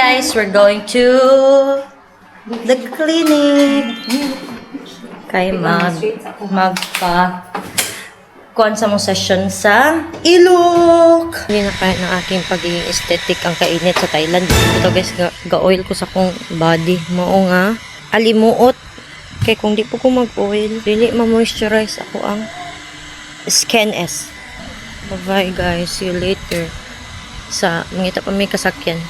guys, we're going to the clinic. Kay kuan sa mong session sa ilok. Hindi na kaya ng aking pagiging aesthetic ang kainit sa Thailand. Ito guys, ga-oil ko sa kong body. Mao nga, alimuot. Kaya kung di po ko mag-oil, dili ma-moisturize ako ang skin S. Bye-bye guys, see you later. Sa mangita pa may kasakyan.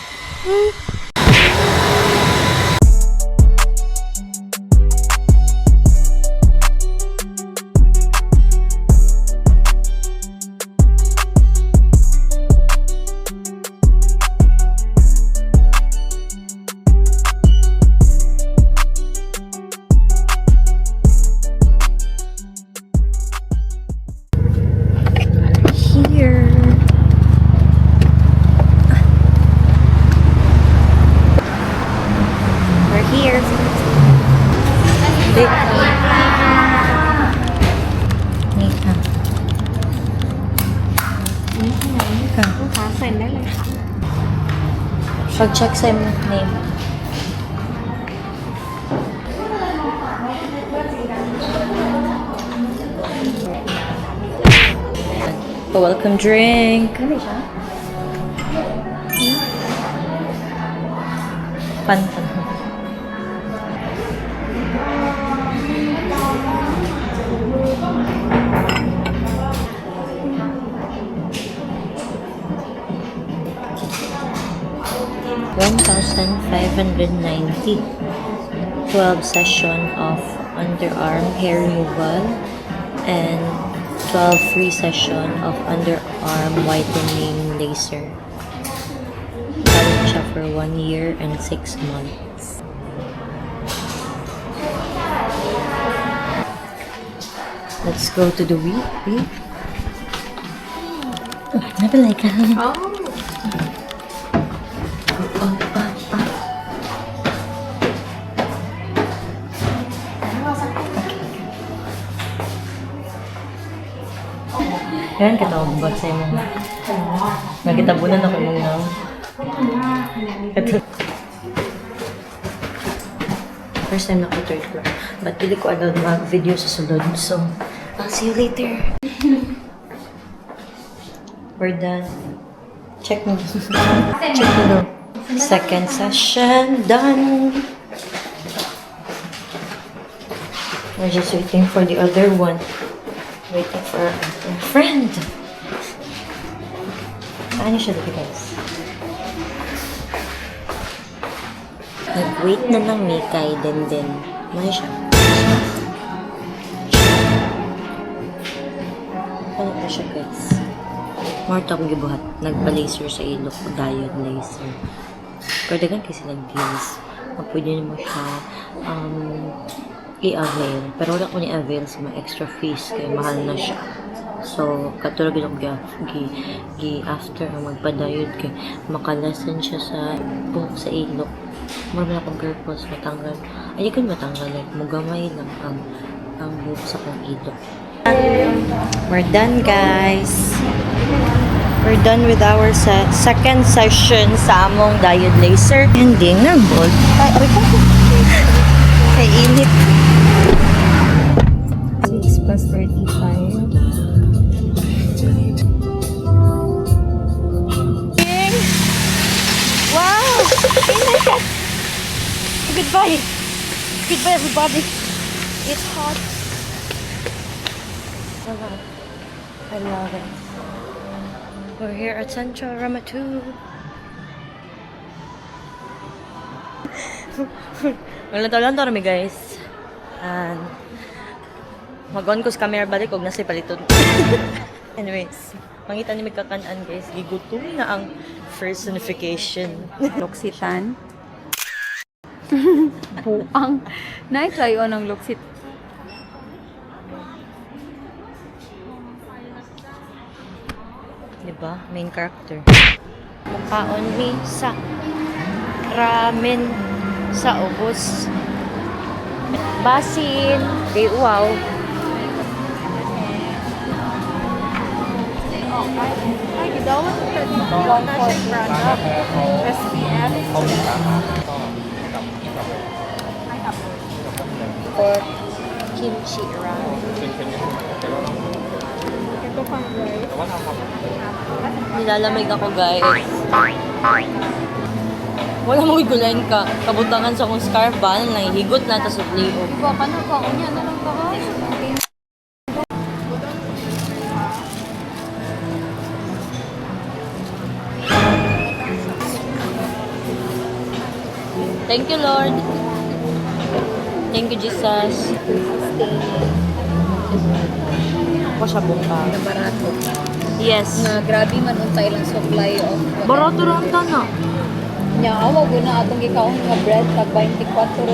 Pag-check sa name. Welcome drink. Ano siya? Fanta. $1,590. 12 session of underarm hair removal and 12 free session of underarm whitening laser. Valid siya for 1 year and 6 months. Let's go to the week. Nabalay ka. Oh. Yan, katawag ba sa imo? Nagkitabunan ako mong nang. First time na ko third floor. But hindi ko allowed mag-video sa sulod. So, I'll see you later. We're done. Check mo. Check mo daw. Second session done. We're just waiting for the other one. Waiting for our friend. Ano siya dito guys? Nag-wait na ng Mikay din. Ano siya? Ano pa siya guys? More to akong gibuhat. Nagpa-laser sa ilok. Diode laser. Pero dagan kasi nag-deals. Pwede mo siya i-avail. Pero wala ko ni-avail sa mga extra fees kaya mahal na siya. So, katulad ako after ang magpa-diode kaya makalasan siya sa buhok sa ilok. Marami akong purpose matanggal. Ay, kan matanggal. Like, mugamay lang ang buhok sa kong ilok. We're done, guys. We're done with our second session sa among diode laser. Hindi nga, bold. Ay, aray ko. Kay init. 6 plus 35. Wow! Goodbye! Goodbye, everybody! It's hot. I love it. We're here at Central Ramatu. Maglantaw-lantaw kami guys. And mag-on ko sa camera balik kung nasa paliton. Anyways, mangita ni magkakanaan guys. Gigutom na ang personification. Loksitan. Buang. Na-try o ng loksit. Diba? Main character. Mukhaon ni sa ramen sa ubos. Basin. Di wow. Ay, Dawat ka dito na siya product. SPF. Pork kimchi ramen. Ito pang rice. Nilalamig ako, guys. Wala mo igulain ka. Kabutangan sa akong scarf ba? Ano lang, higot na, tas upliog. Ikaw ka na ka. Unya na lang ka. Thank you, Lord. Thank you, Jesus. Ako siya bungka. Na barato. Yes. Na grabe man untay lang supply of Barato lang ta na. nya awa guna atong gikahon nga bread tag 24 to.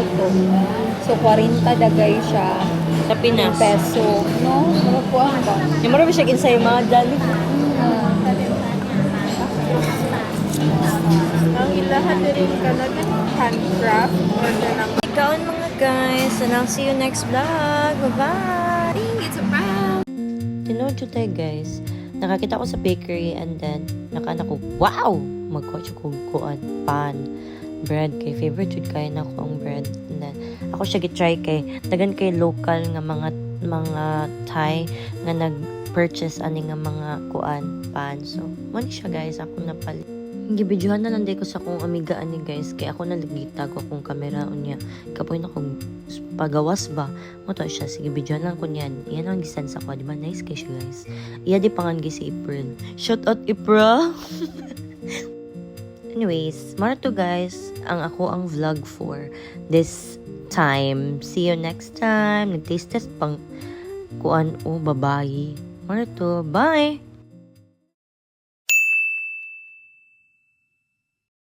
So 40 dagay siya Sa Pinas. peso. No, marakuan ba? Yung marami siya ginsay mga dali. Ang ilahan din ka na handcraft or na lang. Ikaw mga guys. And I'll see you next vlog. Bye-bye. It's a wrap. Tinood yun tayo guys. Nakakita ko sa bakery and then nakana ko, wow! Magkuha siya kong kuan, pan, bread kay favorite yun kaya na ko ang bread. And then ako siya gitry kay dagan kay local nga mga Thai nga nag-purchase ani nga mga kuan, pan. So, money siya guys. Ako napalit. Gibidyohan na lang ko sa akong amiga ani guys kay ako nalagitag ko akong kamera unya kapoy na kong pagawas ba mo to siya sige bidyohan lang ko niyan iyan ang gisan sa ko di ba nice kay siya guys iya di pangan gi si April shout out April. Anyways mara to guys ang ako ang vlog for this time. See you next time. Nag-taste test pang kuan o babae mara to bye.